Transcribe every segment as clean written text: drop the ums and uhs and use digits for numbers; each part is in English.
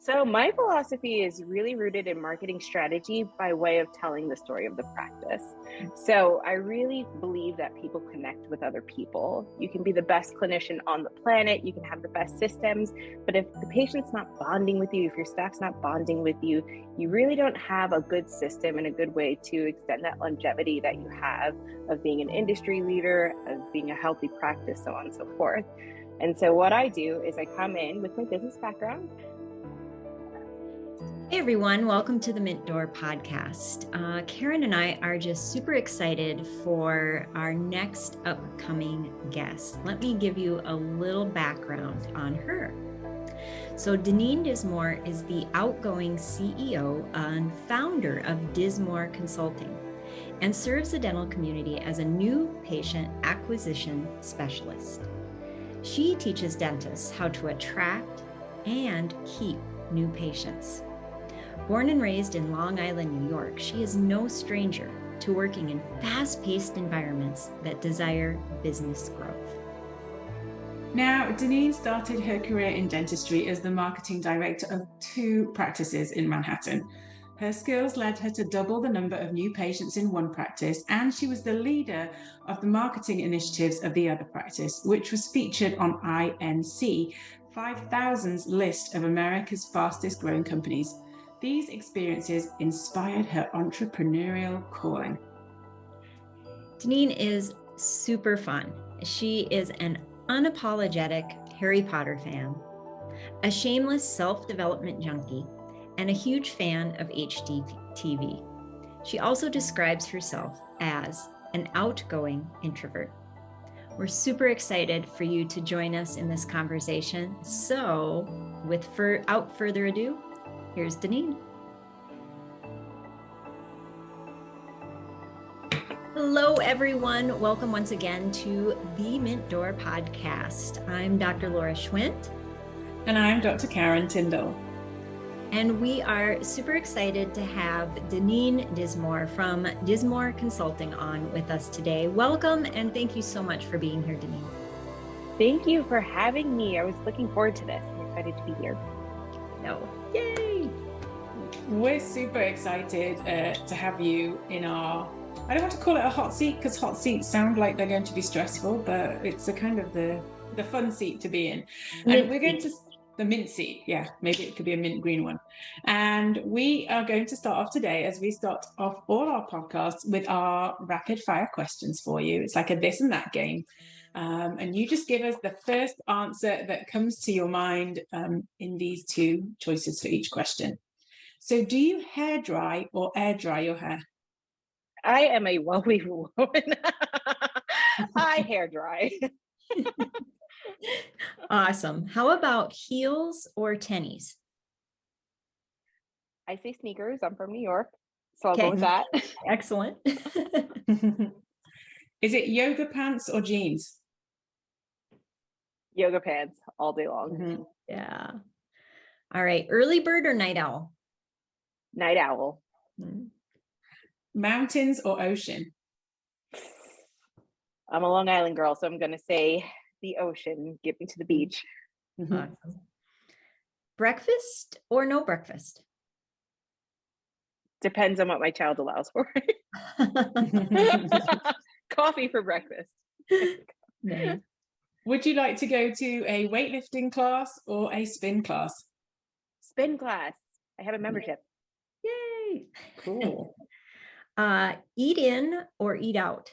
So my philosophy is really rooted in marketing strategy by way of telling the story of the practice. So I really believe that people connect with other people. You can be the best clinician on the planet, you can have the best systems, but if the patient's not bonding with you, if your staff's not bonding with you, you really don't have a good system and a good way to extend that longevity that you have of being an industry leader, of being a healthy practice, so on and so forth. And so what I do is I come in with my business background. Hey everyone, welcome to the Mint Door podcast. Karen and I are just super excited for our next upcoming guest. Let me give you a little background on her. So Deneen Dismore is the outgoing CEO and founder of Dismore Consulting and serves the dental community as a new patient acquisition specialist. She teaches dentists how to attract and keep new patients. Born and raised in Long Island, New York, she is no stranger to working in fast-paced environments that desire business growth. Now, Deneen started her career in dentistry as the marketing director of 2 practices in Manhattan. Her skills led her to double the number of new patients in one practice, and she was the leader of the marketing initiatives of the other practice, which was featured on INC 5000's list of America's fastest growing companies. These experiences inspired her entrepreneurial calling. Deneen is super fun. She is an unapologetic Harry Potter fan, a shameless self-development junkie, and a huge fan of HGTV. She also describes herself as an outgoing introvert. We're super excited for you to join us in this conversation. So without further ado, here's Deneen. Hello, everyone. Welcome once again to the Mint Door podcast. I'm Dr. Laura Schwint. And I'm Dr. Karen Tyndall. And we are super excited to have Deneen Dismore from Dismore Consulting on with us today. Welcome, and thank you so much for being here, Deneen. Thank you for having me. I was looking forward to this. I'm excited to be here. Yay! We're super excited to have you in our, I don't want to call it a hot seat because hot seats sound like they're going to be stressful, but it's a kind of the fun seat to be in. And we're going to, the mint seat, yeah, maybe it could be a mint green one. And we are going to start off today, as we start off all our podcasts, with our rapid fire questions for you. It's like a this and that game. And you just give us the first answer that comes to your mind in these 2 choices for each question. So do you hair dry or air dry your hair? I am a well-weave woman. I hair dry. Awesome. How about heels or tennies? I say sneakers. I'm from New York, so I'll go with that. Excellent. Is it yoga pants or jeans? Yoga pants all day long. Mm-hmm. Yeah. All right. Early bird or night owl? Night owl. Mm-hmm. Mountains or ocean? I'm a Long Island girl, so I'm going to say the ocean. Get me to the beach. Mm-hmm. Awesome. Breakfast or no breakfast? Depends on what my child allows for. Coffee for breakfast. Nice. Would you like to go to a weightlifting class or a spin class? Spin class. I have a membership. Yay. Cool. Eat in or eat out?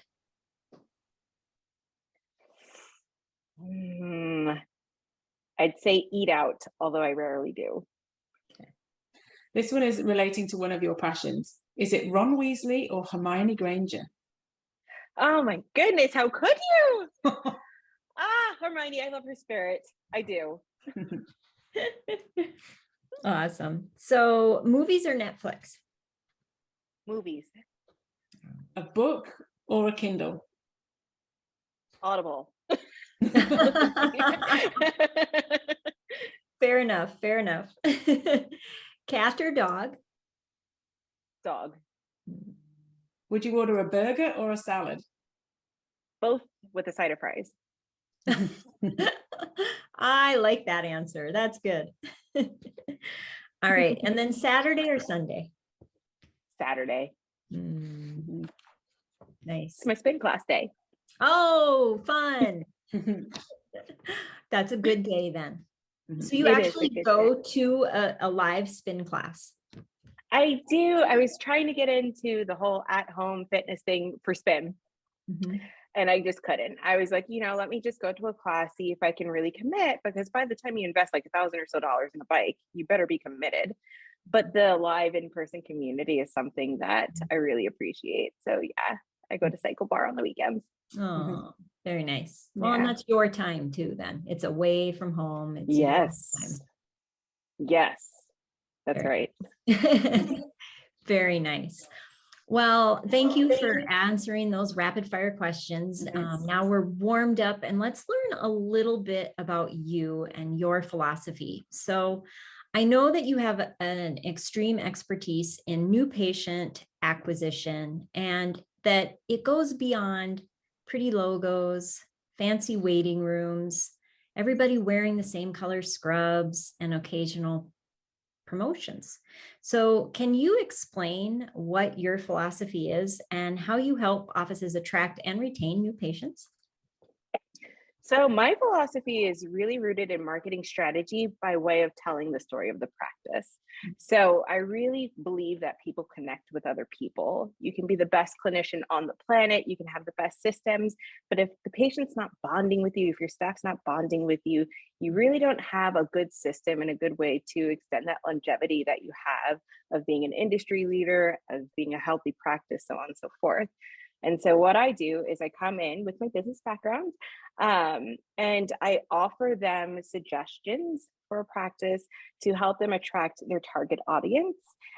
I'd say eat out, although I rarely do. Okay. This one is relating to one of your passions. Is it Ron Weasley or Hermione Granger? Oh my goodness, how could you? Hermione, I love her spirit. I do. Awesome. So movies or Netflix? Movies. A book or a Kindle? Audible. Fair enough. Cat or dog? Dog. Would you order a burger or a salad? Both with a side of fries. I like that answer. That's good. All right. And then Saturday or Sunday? Saturday. Nice. It's my spin class day. Oh, fun. That's a good day then. So you actually go to a live spin class? I do. I was trying to get into the whole at-home fitness thing for spin. And I just couldn't. I was like, let me just go to a class, see if I can really commit, because by the time you invest like $1,000 or so in a bike, you better be committed. But the live in-person community is something that I really appreciate. So yeah, I go to Cycle Bar on the weekends. Oh, very nice. Well, and that's your time too, then. It's away from home. It's yes. Time. Yes, that's right. Very nice. Well, thank you for answering those rapid fire questions. Now we're warmed up, and let's learn a little bit about you and your philosophy. So I know that you have an extreme expertise in new patient acquisition, and that it goes beyond pretty logos, fancy waiting rooms, everybody wearing the same color scrubs, and occasional promotions. So can you explain what your philosophy is and how you help offices attract and retain new patients? So my philosophy is really rooted in marketing strategy by way of telling the story of the practice. So I really believe that people connect with other people. You can be the best clinician on the planet, you can have the best systems, but if the patient's not bonding with you, if your staff's not bonding with you, you really don't have a good system and a good way to extend that longevity that you have of being an industry leader, of being a healthy practice, so on and so forth. And so what I do is I come in with my business background and I offer them suggestions for a practice to help them attract their target audience.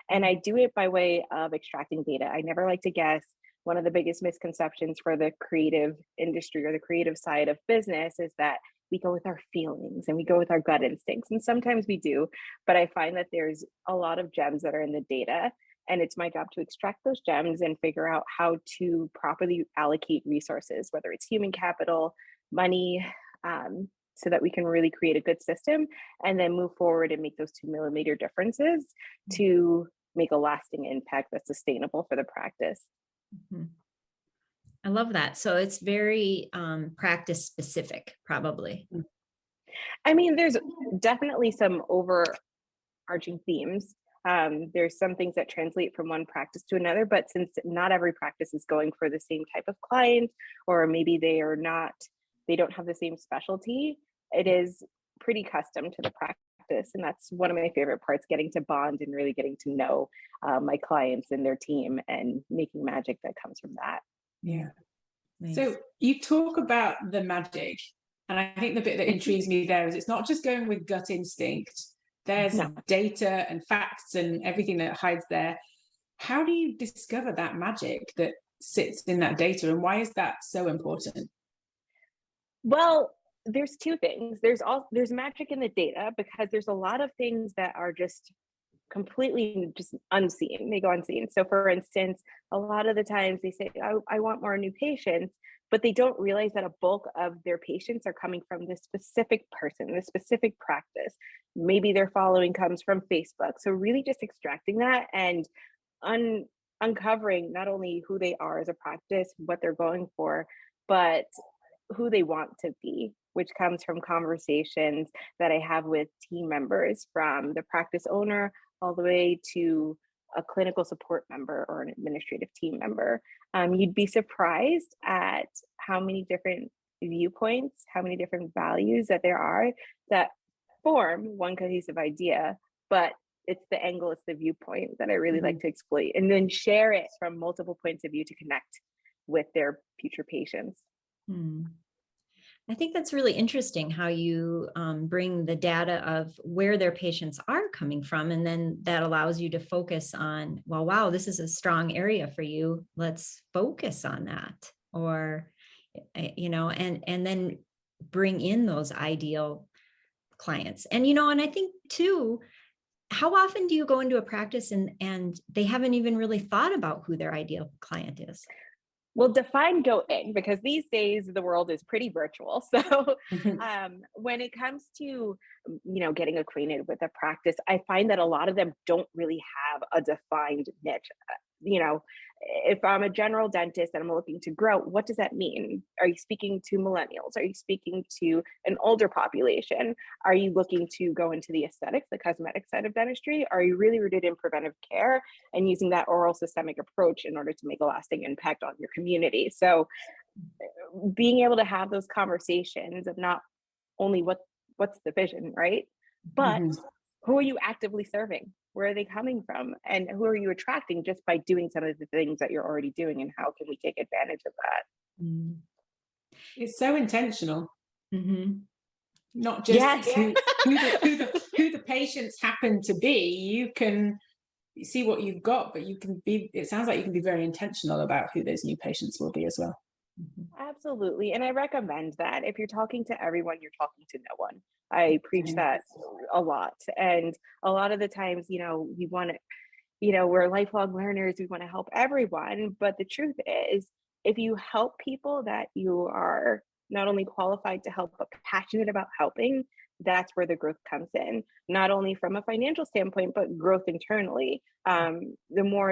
And I do it by way of extracting data. I never like to guess. One of the biggest misconceptions for the creative industry or the creative side of business is that we go with our feelings and we go with our gut instincts. And sometimes we do, but I find that there's a lot of gems that are in the data. And it's my job to extract those gems and figure out how to properly allocate resources, whether it's human capital, money, so that we can really create a good system and then move forward and make those 2 millimeter differences to make a lasting impact that's sustainable for the practice. I love that. So it's very practice specific, probably. I mean, there's definitely some overarching themes. There's some things that translate from one practice to another, but since not every practice is going for the same type of client, or maybe they don't have the same specialty, it is pretty custom to the practice. And that's one of my favorite parts, getting to bond and really getting to know my clients and their team and making magic that comes from that. Yeah. Nice. So you talk about the magic, and I think the bit that intrigues me there is it's not just going with gut instinct. There's data and facts and everything that hides there. How do you discover that magic that sits in that data, and why is that so important? Well, there's two things. There's magic in the data because there's a lot of things that are just completely just unseen. They go unseen. So for instance, a lot of the times they say, I want more new patients, but they don't realize that a bulk of their patients are coming from this specific person, this specific practice. Maybe their following comes from Facebook. So really just extracting that and uncovering not only who they are as a practice, what they're going for, but who they want to be, which comes from conversations that I have with team members, from the practice owner all the way to a clinical support member or an administrative team member. You'd be surprised at how many different viewpoints, how many different values that there are that form one cohesive idea, but it's the angle, it's the viewpoint that I really like to exploit, and then share it from multiple points of view to connect with their future patients. I think that's really interesting how you bring the data of where their patients are coming from, and then that allows you to focus on, well, wow, this is a strong area for you. Let's focus on that, or and then bring in those ideal clients. And and I think too, how often do you go into a practice and they haven't even really thought about who their ideal client is? Well, define go in, because these days the world is pretty virtual. So when it comes to, getting acquainted with a practice, I find that a lot of them don't really have a defined niche. You know, if I'm a general dentist and I'm looking to grow, what does that mean? Are you speaking to millennials? Are you speaking to an older population? Are you looking to go into the aesthetics, the cosmetic side of dentistry? Are you really rooted in preventive care and using that oral systemic approach in order to make a lasting impact on your community? So being able to have those conversations of not only what's the vision, right? But who are you actively serving? Where are they coming from? And who are you attracting just by doing some of the things that you're already doing? And how can we take advantage of that? Mm-hmm. It's so intentional. Mm-hmm. Not just Yes. who the patients happen to be. You can see what you've got, but it sounds like you can be very intentional about who those new patients will be as well. Absolutely. And I recommend that if you're talking to everyone, you're talking to no one. I preach that a lot. And a lot of the times, we want to, we're lifelong learners. We want to help everyone. But the truth is, if you help people that you are not only qualified to help, but passionate about helping, that's where the growth comes in, not only from a financial standpoint, but growth internally. The more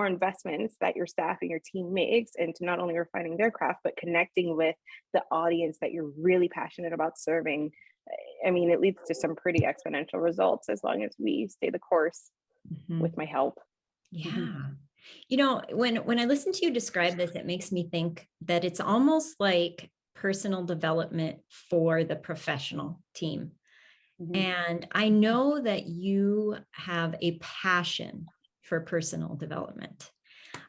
investments that your staff and your team makes into not only refining their craft, but connecting with the audience that you're really passionate about serving. I mean, it leads to some pretty exponential results as long as we stay the course with my help. Yeah. When I listen to you describe this, it makes me think that it's almost like personal development for the professional team. And I know that you have a passion for personal development.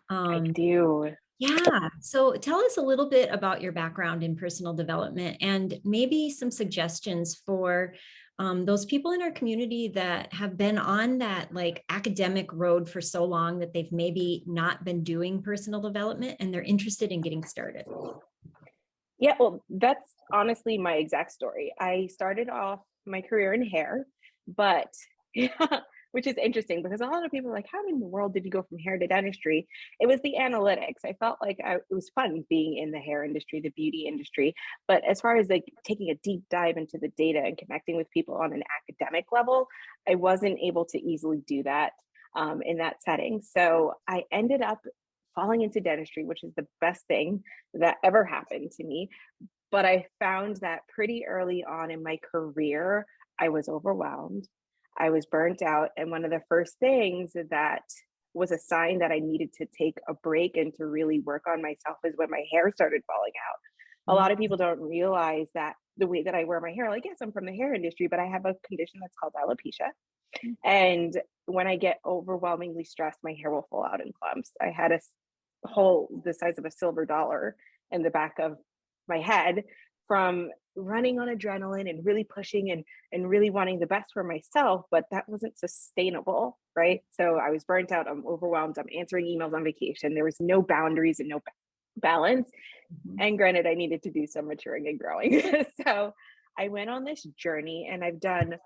I do. Yeah. So tell us a little bit about your background in personal development and maybe some suggestions for those people in our community that have been on that academic road for so long that they've maybe not been doing personal development and they're interested in getting started. Yeah, well, that's honestly my exact story. I started off my career in hair, but which is interesting because a lot of people are like, how in the world did you go from hair to dentistry? It was the analytics. I felt like it was fun being in the hair industry, the beauty industry. But as far as taking a deep dive into the data and connecting with people on an academic level, I wasn't able to easily do that in that setting. So I ended up falling into dentistry, which is the best thing that ever happened to me. But I found that pretty early on in my career, I was overwhelmed. I was burnt out. And one of the first things that was a sign that I needed to take a break and to really work on myself is when my hair started falling out. A lot of people don't realize that the way that I wear my hair, yes, I'm from the hair industry, but I have a condition that's called alopecia. And when I get overwhelmingly stressed, my hair will fall out in clumps. I had a hole the size of a silver dollar in the back of my head from running on adrenaline and really pushing and really wanting the best for myself, but that wasn't sustainable, right? So I was burnt out, I'm overwhelmed, I'm answering emails on vacation. There was no boundaries and no balance. And granted, I needed to do some maturing and growing. So I went on this journey and I've done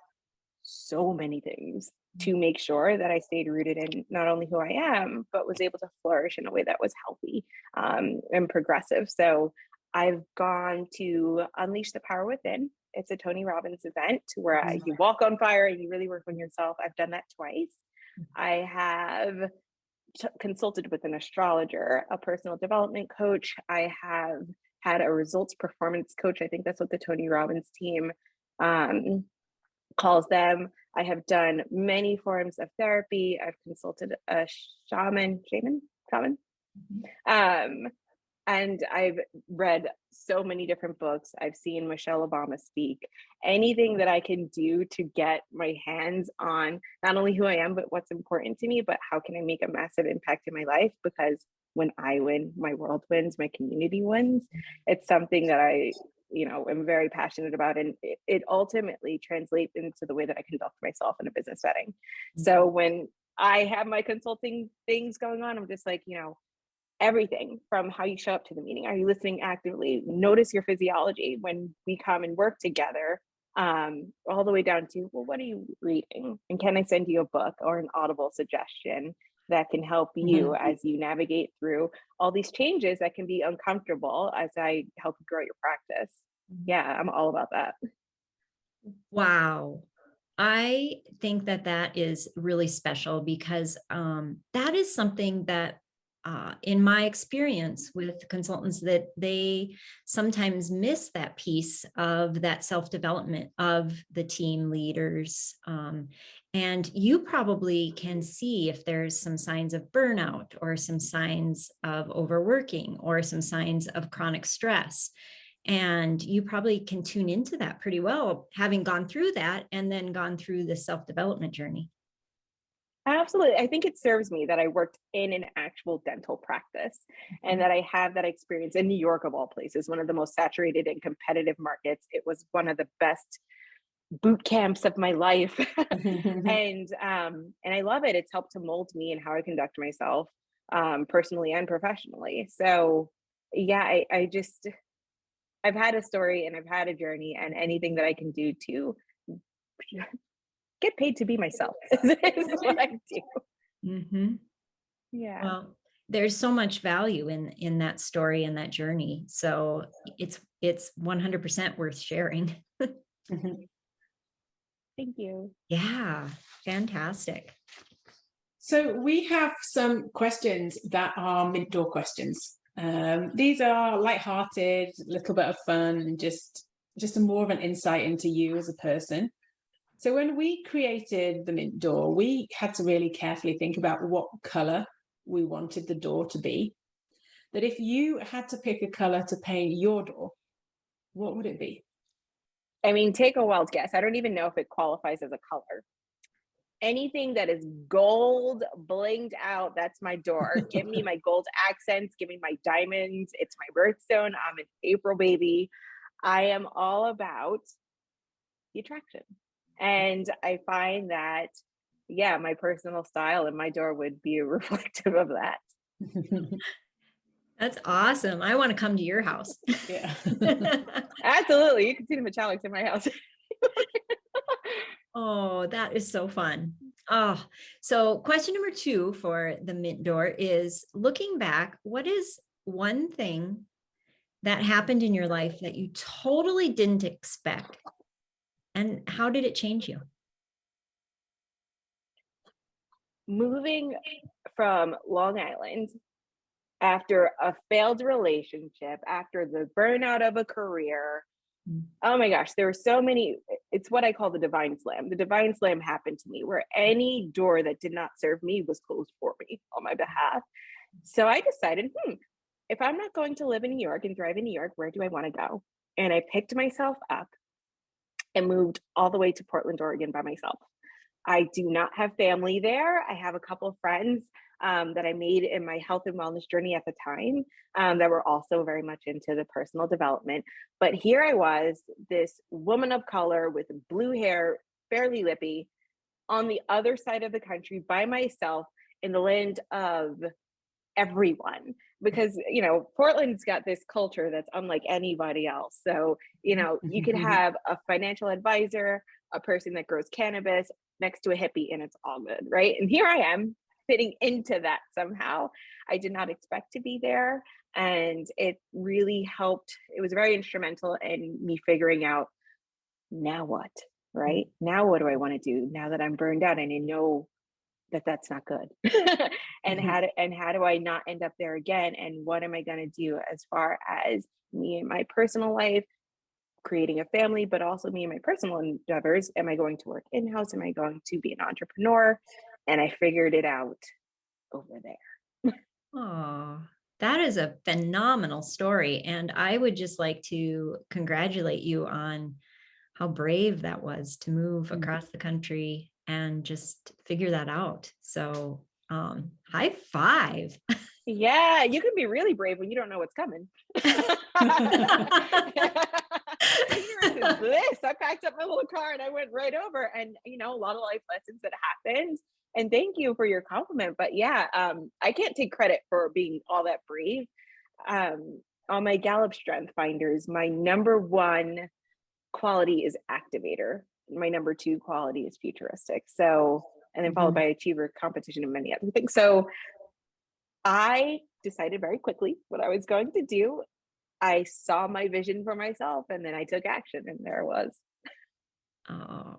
so many things to make sure that I stayed rooted in not only who I am, but was able to flourish in a way that was healthy and progressive. So I've gone to Unleash the Power Within. It's a Tony Robbins event where you walk on fire and you really work on yourself. I've done that twice. I have consulted with an astrologer, a personal development coach. I have had a results performance coach. I think that's what the Tony Robbins team calls them. I have done many forms of therapy. I've consulted a shaman. And I've read so many different books. I've seen Michelle Obama speak. Anything that I can do to get my hands on not only who I am, but what's important to me, but how can I make a massive impact in my life? Because when I win, my world wins, my community wins. It's something that I am very passionate about. And it ultimately translates into the way that I conduct myself in a business setting. So when I have my consulting things going on, I'm just everything from how you show up to the meeting. Are you listening actively? Notice your physiology when we come and work together, all the way down to, well, what are you reading? And can I send you a book or an Audible suggestion? that can help you as you navigate through all these changes that can be uncomfortable as I help you grow your practice. Yeah, I'm all about that. Wow. I think that that is really special because that is something that, in my experience with consultants, that they sometimes miss that piece of that self-development of the team leaders. And you probably can see if there's some signs of burnout or some signs of overworking or some signs of chronic stress. And you probably can tune into that pretty well, having gone through that and then gone through the self-development journey. Absolutely. I think it serves me that I worked in an actual dental practice and that I have that experience in New York, of all places, one of the most saturated and competitive markets. It was one of the best boot camps of my life. And I love it. It's helped to mold me and how I conduct myself, personally and professionally. So yeah, I've had a story and I've had a journey, and anything that I can do to get paid to be myself is what I do. Mm-hmm. Yeah. Well, there's so much value in that story and that journey. So it's 100% worth sharing. Thank you. Yeah, fantastic. So we have some questions that are Mint Door questions. These are lighthearted, a little bit of fun, and just a more of an insight into you as a person. So when we created the Mint Door, we had to really carefully think about what color we wanted the door to be. That if you had to pick a color to paint your door, what would it be? I mean, take a wild guess. I don't even know if it qualifies as a color. Anything that is gold blinged out, that's my door. Give me my gold accents, give me my diamonds. It's my birthstone. I'm an April baby. I am all about the attraction. And I find that, yeah, my personal style and my door would be reflective of that. That's awesome. I want to come to your house. Yeah. Absolutely. You can see the metallics in my house. Oh, that is so fun. Oh, so question number 2 for the Mint Door is, looking back, what is one thing that happened in your life that you totally didn't expect? And how did it change you? Moving from Long Island after a failed relationship, after the burnout of a career. Oh my gosh, there were so many. It's what I call the divine slam. The divine slam happened to me where any door that did not serve me was closed for me on my behalf. So I decided, if I'm not going to live in New York and thrive in New York, where do I want to go? And I picked myself up and moved all the way to Portland, Oregon by myself. I do not have family there. I have a couple of friends that I made in my health and wellness journey at the time that were also very much into the personal development. But here I was, this woman of color with blue hair, fairly lippy, on the other side of the country by myself in the land of everyone, because Portland's got this culture that's unlike anybody else. So you could have a financial advisor, a person that grows cannabis next to a hippie, and it's all good, right? And here I am fitting into that somehow. I did not expect to be there, and it really helped. It was very instrumental in me figuring out, now what, right? Now what do I want to do now that I'm burned out and I know that that's not good? And how do I not end up there again? And what am I going to do as far as me and my personal life, creating a family, but also me and my personal endeavors? Am I going to work in-house? Am I going to be an entrepreneur? And I figured it out over there. Oh, that is a phenomenal story. And I would just like to congratulate you on how brave that was to move across the country and just figure that out. So high five. Yeah, you can be really brave when you don't know what's coming. Ignorance is bliss. I packed up my little car and I went right over, and a lot of life lessons that happened. And thank you for your compliment. But yeah, I can't take credit for being all that brave. On my Gallup Strength Finders, my number 1 quality is activator. My number 2 quality is futuristic. So and then followed by achiever, competition, and many other things. So I decided very quickly what I was going to do. I saw my vision for myself, and then I took action, and there it was. Oh,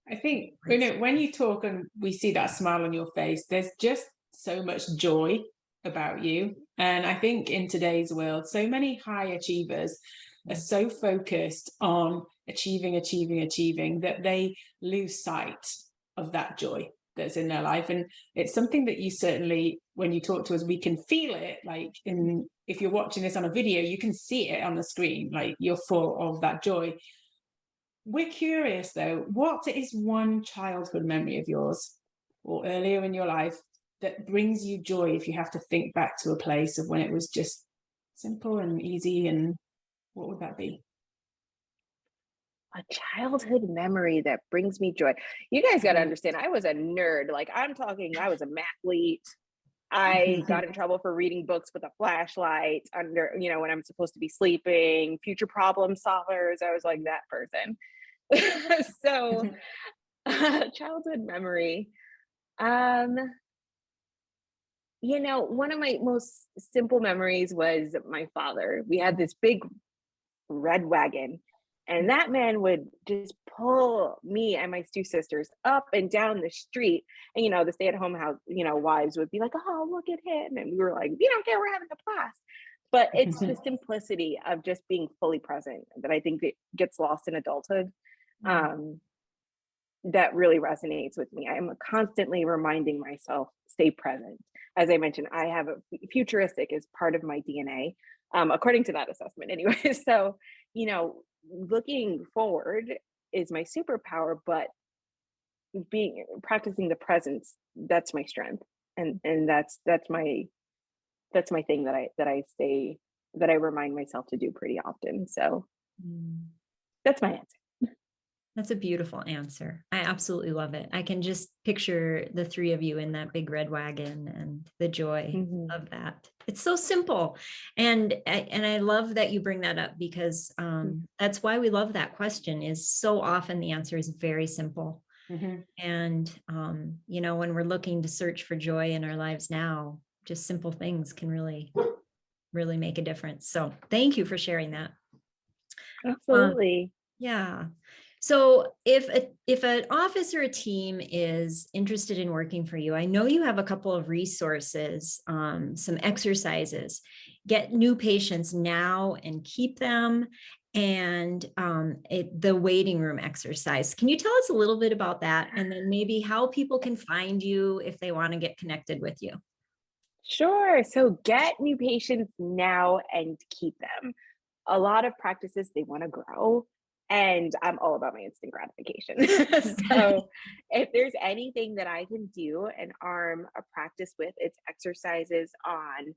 I think, you know, when you talk and we see that smile on your face, there's just so much joy about you. And I think in today's world, so many high achievers are so focused on achieving that they lose sight of that joy that's in their life. And it's something that you certainly, when you talk to us, we can feel it. Like if you're watching this on a video, you can see it on the screen, like you're full of that joy. We're curious though, what is one childhood memory of yours or earlier in your life that brings you joy if you have to think back to a place of when it was just simple and easy, and what would that be? A childhood memory that brings me joy. You guys got to understand, I was a nerd. Like I'm talking, I was a mathlete. I got in trouble for reading books with a flashlight under, you know, when I'm supposed to be sleeping, future problem solvers. I was like that person. So childhood memory. You know, one of my most simple memories was my father. We had this big red wagon, and that man would just pull me and my two sisters up and down the street. And, you know, the stay-at-home house, you know, wives would be like, oh, look at him. And we were like, we don't care, we're having a blast. But it's the simplicity of just being fully present that I think it gets lost in adulthood. That really resonates with me. I am constantly reminding myself, stay present. As I mentioned, I have a futuristic as part of my DNA, according to that assessment anyway. So, you know, looking forward is my superpower, but practicing the presence, that's my strength. And that's my thing that I remind myself to do pretty often. So that's my answer. That's a beautiful answer. I absolutely love it. I can just picture the three of you in that big red wagon and the joy of that. It's so simple. And I love that you bring that up, because that's why we love that question, is so often the answer is very simple. And, you know, when we're looking to search for joy in our lives now, just simple things can really, really make a difference. So thank you for sharing that. Absolutely. Yeah. So if an office or a team is interested in working for you, I know you have a couple of resources, some exercises, get new patients now and keep them, and the waiting room exercise. Can you tell us a little bit about that, and then maybe how people can find you if they want to get connected with you? Sure. So get new patients now and keep them. A lot of practices, they want to grow. And I'm all about my instant gratification. So if there's anything that I can do and arm a practice with, it's exercises on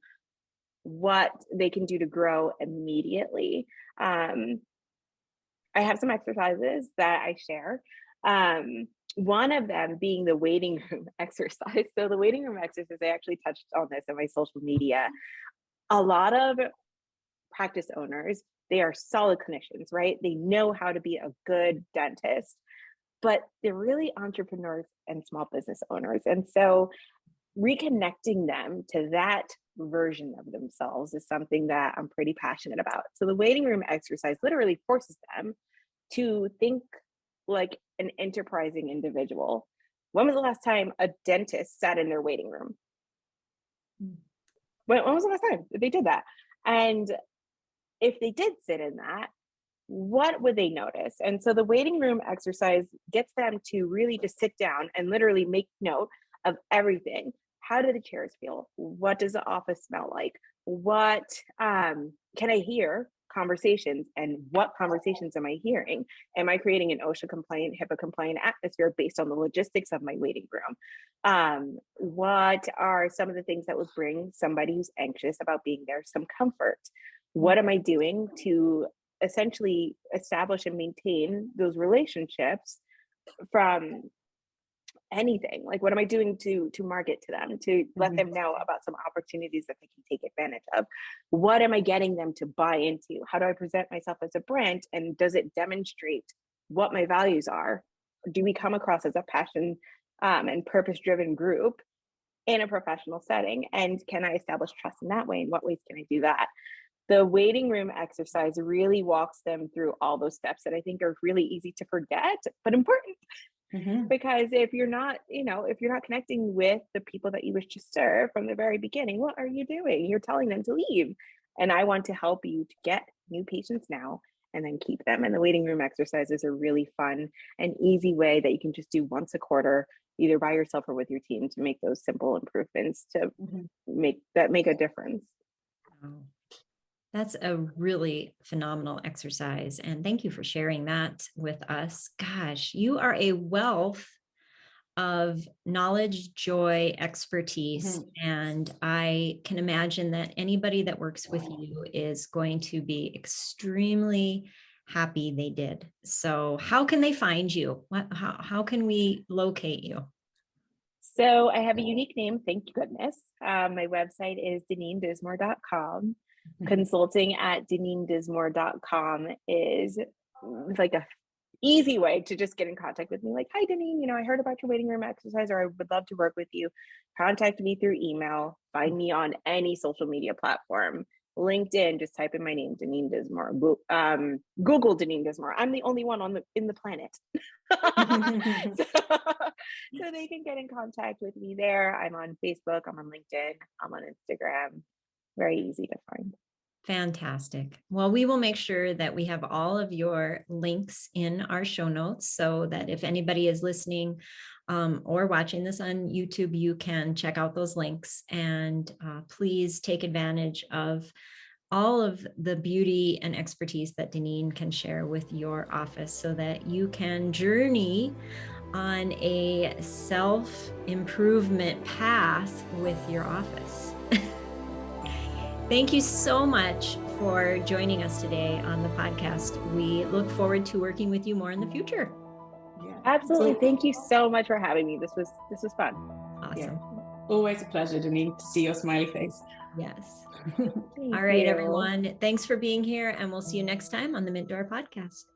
what they can do to grow immediately. I have some exercises that I share. One of them being the waiting room exercise. So the waiting room exercise, I actually touched on this in my social media. A lot of practice owners, they are solid clinicians, right? They know how to be a good dentist, but they're really entrepreneurs and small business owners. And so reconnecting them to that version of themselves is something that I'm pretty passionate about. So the waiting room exercise literally forces them to think like an enterprising individual. When was the last time a dentist sat in their waiting room? When was the last time that they did that? And if they did sit in that, what would they notice? And so the waiting room exercise gets them to really just sit down and literally make note of everything. How do the chairs feel? What does the office smell like? What can I hear conversations, and what conversations am I hearing? Am I creating an OSHA compliant, HIPAA compliant atmosphere based on the logistics of my waiting room? What are some of the things that would bring somebody who's anxious about being there some comfort? What am I doing to essentially establish and maintain those relationships from anything? Like, what am I doing to market to them, to let them know about some opportunities that they can take advantage of? What am I getting them to buy into? How do I present myself as a brand? And does it demonstrate what my values are? Do we come across as a and purpose-driven group in a professional setting? And can I establish trust in that way? In what ways can I do that? The waiting room exercise really walks them through all those steps that I think are really easy to forget, but important. Because if you're not, if you're not connecting with the people that you wish to serve from the very beginning, what are you doing? You're telling them to leave. And I want to help you to get new patients now and then keep them. And the waiting room exercise is a really fun and easy way that you can just do once a quarter, either by yourself or with your team, to make those simple improvements to make a difference. Wow. That's a really phenomenal exercise. And thank you for sharing that with us. Gosh, you are a wealth of knowledge, joy, expertise. And I can imagine that anybody that works with you is going to be extremely happy they did. So how can they find you? How can we locate you? So I have a unique name, thank goodness. My website is deneendismore.com. Consulting at deneendismore.com is like a easy way to just get in contact with me. Like, hi, Deneen, I heard about your waiting room exercise, or I would love to work with you. Contact me through email. Find me on any social media platform. LinkedIn, just type in my name, Deneen Dismore. Google Deneen Dismore. I'm the only one in the planet. So they can get in contact with me there. I'm on Facebook, I'm on LinkedIn, I'm on Instagram. Very easy to find. Fantastic. Well, we will make sure that we have all of your links in our show notes so that if anybody is listening or watching this on YouTube, you can check out those links, and please take advantage of all of the beauty and expertise that Deneen can share with your office so that you can journey on a self-improvement path with your office. Thank you so much for joining us today on the podcast. We look forward to working with you more in the future. Yeah, absolutely. Thank you so much for having me. This was fun. Awesome. Yeah. Always a pleasure, Deneen, to see your smiley face. Yes. All right, everyone. Thanks for being here, and we'll see you next time on the Mint Door Podcast.